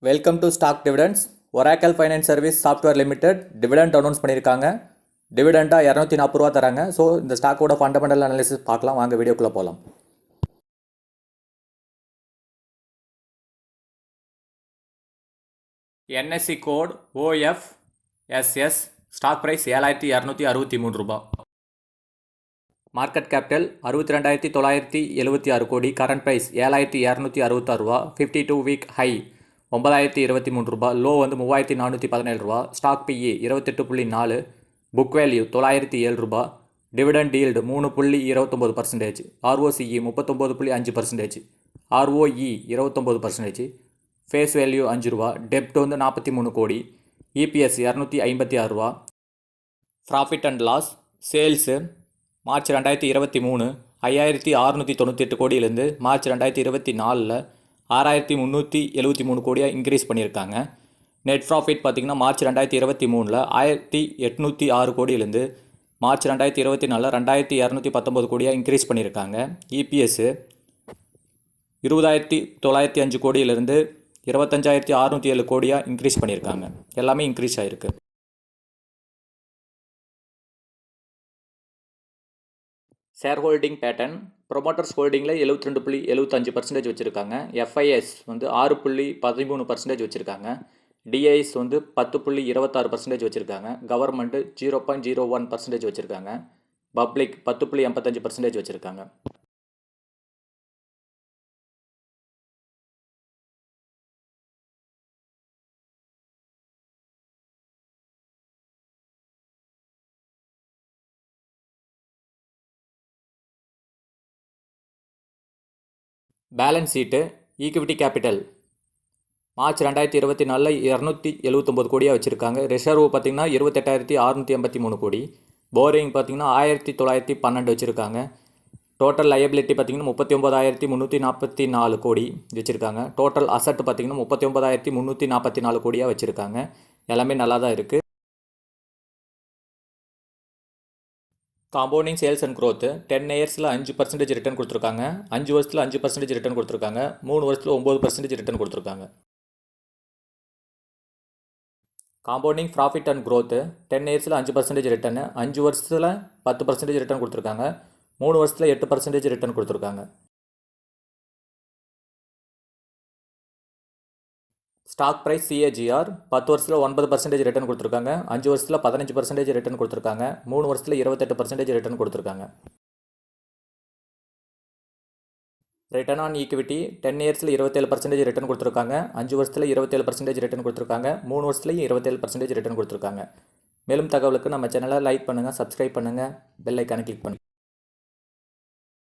Welcome to stock dividends. Oracle finance service software limited dividend announce பண்ணியிருக்காங்க. டிவிடெண்டாக 240 ரூபா தராங்க. ஸோ இந்த ஸ்டாக்கோட ஃபண்டமெண்டல் அனாலிசிஸ் பார்க்கலாம். வாங்க வீடியோக்குள்ளே போகலாம். NSC code OFSS. Stock price 7263 ரூபா. மார்க்கெட் கேபிட்டல் 62,976 கோடி. கரண்ட் ப்ரைஸ் 7266 ரூபா. 52 வீக் ஹை 9,023 ரூபா. லோ வந்து 3,417 ரூபா. Stock PE 28.4. புக் வேல்யூ 907 ரூபா. Dividend yield 3.29%. ROCE 39.5%. ROE 29%. Face value 5 ரூபா. டெப்ட் வந்து 43 கோடி. EPS 256 ரூபா. Profit and loss. Sales March 2023 5,698 கோடியிலேருந்து மார்ச் 2024 6,373 கோடியாக இன்க்ரீஸ் பண்ணியிருக்காங்க. நெட் ப்ராஃபிட் பார்த்திங்கன்னா மார்ச் 2023 1,806 கோடியிலேருந்து மார்ச் 2024 2,219 கோடியாக இன்க்ரீஸ் பண்ணியிருக்காங்க. EPS 20,905 கோடியிலேருந்து 25,607 கோடியாக இன்க்ரீஸ் பண்ணியிருக்காங்க. எல்லாமே இன்க்ரீஸ் ஆகிருக்கு. Share holding pattern. ப்ரொமோட்டர்ஸ் ஹோல்டிங்கில் 72.75% வச்சுருக்காங்க. FIS வந்து 6.13% வச்சுருக்காங்க. DIS வந்து 10.26% வச்சுருக்காங்க. கவர்மெண்ட்டு 0.01% வச்சுருக்காங்க. பப்ளிக் 10.85% வச்சுருக்காங்க. Balance sheet. Equity capital March 2024 279 கோடியாக வச்சுருக்காங்க. ரிசர்வ் பார்த்திங்கன்னா 28,683 கோடி. போரிங் பார்த்திங்கன்னா 1,912 வச்சுருக்காங்க. டோட்டல் லயபிலிட்டி பார்த்திங்கன்னா 39,344 கோடி வச்சுருக்காங்க. டோட்டல் அசட் பார்த்திங்கன்னா 39,344 கோடியாக வச்சுருக்காங்க. எல்லாமே நல்லா தான் இருக்குது. காம்பவுண்டிங் சேல்ஸ் அண்ட் க்ரோத்து 10 இயர்ஸில் 5% ரிட்டர்ன் கொடுத்துருக்காங்க. 5 வருஷத்தில் 5% ரிட்டர்ன் கொடுத்துருக்காங்க. 3 வருஷத்தில் 9% ரிட்டர்ன் கொடுத்துருக்காங்க. காம்பவுண்டிங் ப்ராஃபிட் அண்ட் க்ரோத்து 10 இயர்ஸில் 5% ரிட்டர்னு, 5 வருஷத்தில் 10% ரிட்டர்ன் கொடுத்துருக்காங்க. 3 வருஷத்தில் 8% ரிட்டர்ன் கொடுத்துருக்காங்க. ஸ்டாக் ப்ரைஸ் CAGR 10 வருஷத்தில் 9% ரிட்டர்ன் கொடுத்துருக்காங்க. 5 வருஷத்தில் 15% ரிட்டர்ன் கொடுத்துருக்காங்க. 3 வருஷத்தில் 28% ரிட்டர்ன் கொடுத்துருக்காங்க. ரிட்டர்ன் ஆன் ஈக்விட்டி 10 இயர்ஸில் 27% ரிட்டர்ன் கொடுத்துருக்காங்க. 5 வருஷத்தில் 27% ரிட்டர்ன் கொடுத்துருக்காங்க. 3 வருஷத்துலையும் 27% ரிட்டர்ன் கொடுத்துருக்காங்க. மேலும் தகவலுக்கு நம்ம சேனலை லைக் பண்ணுங்கள், சப்ஸ்கிரைப் பண்ணுங்கள், பெல் ஐக்கானை கிளிக் பண்ணுங்கள்.